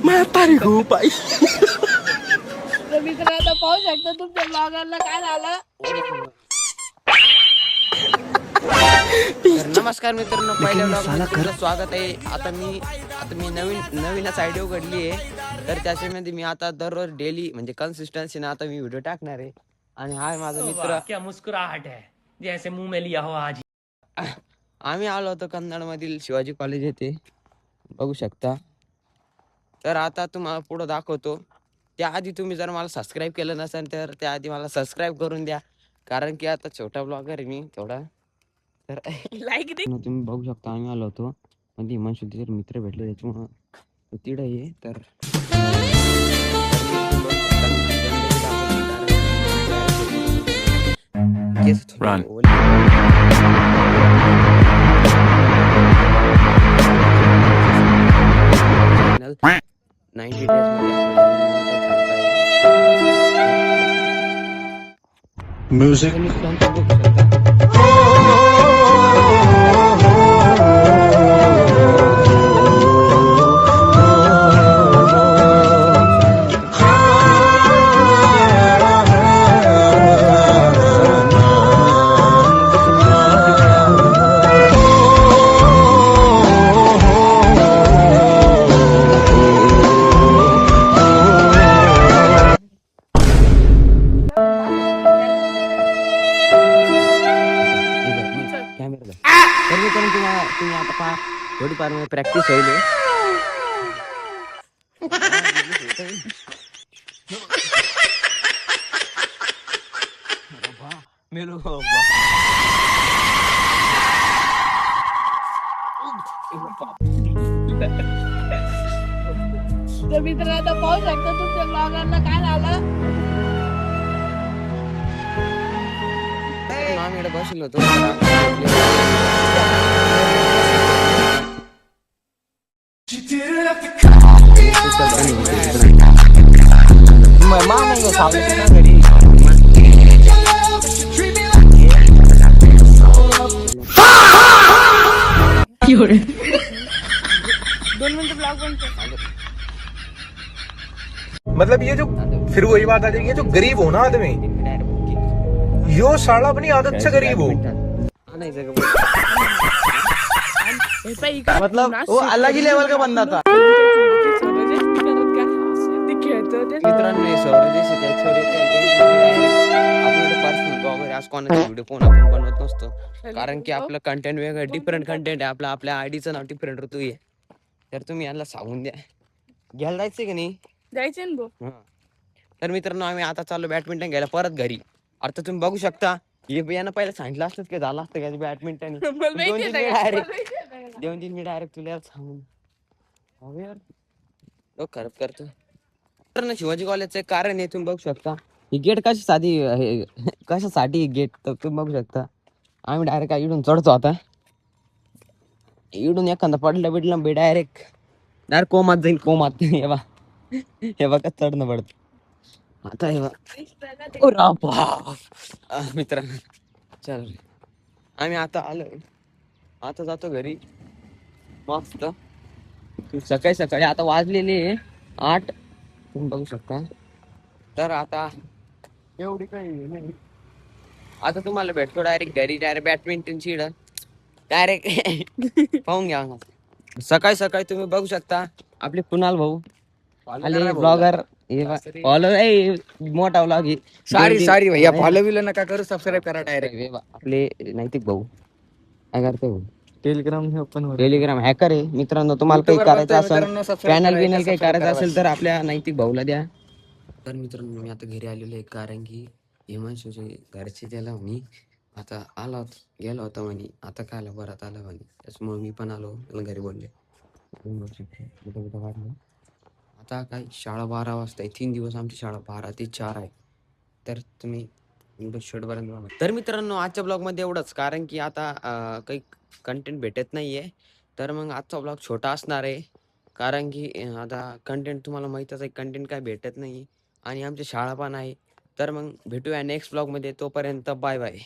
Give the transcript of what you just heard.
म्हातारी खूप आई. तर मित्रांनो पाहू शकता तुमच्या ब्लॉगरला काय झालं. तर नमस्कार मित्रांनो, पहिल्या ब्लॉगमध्ये तुमचं स्वागत आहे. आता मी नवीनच आयडिया उघडली आहे. तर त्याच्यामध्ये मी आता दररोज डेली म्हणजे कन्सिस्टन्सीने आता मी व्हिडिओ टाकणार आहे. आणि हा माझा मित्र. क्या मुस्कुराहट है, जैसे मुंह में लिया हो आज. आम्ही आलो होतो कन्नडमधील शिवाजी कॉलेज येथे, बघू शकता. तर आता तुम्हाला पुढं दाखवतो. त्याआधी तुम्ही जर मला सबस्क्राईब केलं नसेल तर त्याआधी मला सबस्क्राईब करून द्या, कारण की आता छोटा ब्लॉगर आहे मी थोडा. तर लाईक दे. तुम्ही बघू शकता आम्ही आलो होतो म्हणजे हिमांशू तिथे मित्र भेटले त्याच्यामुळं तो तिथं आहे. तर Run. 90 days Music. तर मित्रांनो तुम्ही आता पहा थोडीफार मला प्रॅक्टिस होईल. मेलो तर मित्रांनो पाहू शकता तुमच्या ब्लॉगरला काय झालं. आम्ही इकडे बसलो होतो. दोन मिनिटं ब्लॉग बनतो. मतलब ये जो फिर वही बात आ जाएगी, जो गरीब हो ना आदमी, यो साला अपनी आदत से गरीब हो. मतलब वो अलग ही लेवल का बंदा था. मित्रांनो हे सौरदेश आहे, त्या आपल्याला पर्सनल वगैरे आज कोणाचा व्हिडिओ कोण आपण बनवत नसतो, कारण की आपलं कंटेंट वेगळं डिफरंट कंटेंट आहे. आपल्या आयडीचं नाव डिफरंट ऋतू आहे. तर तुम्ही यांना सांगून द्या. घ्यायला जायचंय की नाही? जायचे ना भाऊ. तर मित्रांनो आम्ही आता चाललो बॅडमिंटन घ्यायला परत घरी. आता तुम्ही बघू शकता हे यानं पहिलं सांगितलं असतं की झालं असतं का बॅडमिंटन. मला माहिती आहे का? डायरेक्ट मी डायरेक्ट तुला सांगून खराब करतो. तर ना शिवाजी कॉलेजचं एक कारण आहे, तुम्ही बघू शकता ही गेट कशासाठी गेट तर तुम्ही बघू शकता. आम्ही डायरेक्ट इडून चढतो. आता इडून एखादा पडलं बे डायरेक्ट कोमात जाईल. कोमात हे बघा चढणं पडतं. आता हे मित्रांनो चल आम्ही आता आलोय. आता जातो घरी मस्त. सकाळी आता वाजलेले 8 तुम्ही बघू शकता. तर आता एवढी काही नाही. आता तुम्हाला भेटतो डायरेक्ट घरी. डायरेक्ट बॅडमिंटन ची डायरेक्ट पाहून घ्या. सकाळी तुम्ही बघू शकता आपले कुणाल भाऊ आले ब्लॉगर. फॉलो मोठा व्लॉग. सारी भैया फॉलो बिलो नका करू, सबस्क्राईब करा डायरेक्ट. आपले नैतिक भाऊ काय करते भाऊ टेलिग्राम हॅकर आहे. मित्रांनो तुम्हाला काही करायचं असेल चॅनल काही करायचं असेल तर आपल्या नैतिक भाऊला द्या. तर मित्रांनो मी आता घरी आलेलो आहे, कारण की हिमांशूचे घरचे त्याला मी आता आला गेला होता म्हणे, आता काय परत आला म्हणे, त्याच्यामुळे मी पण आलो. त्याला घरी बोलले वाढलं. आता काय शाळा 12 वाजता आहे. 3 दिवस आमची शाळा 12 ते 4 आहे. तर तुम्ही शेवटपर्यंत. तर मित्रांनो आजच्या ब्लॉगमध्ये एवढंच, कारण की आता काही कंटेंट भेटत नाहीये. तर मग आजचा ब्लॉग छोटा असणार आहे, कारण की आता कंटेंट तुम्हाला माहीतच आहे, कंटेंट काय भेटत नाही आणि आमची शाळा पण आहे. तर मग भेटूया नेक्स्ट ब्लॉगमध्ये. तोपर्यंत बाय बाय.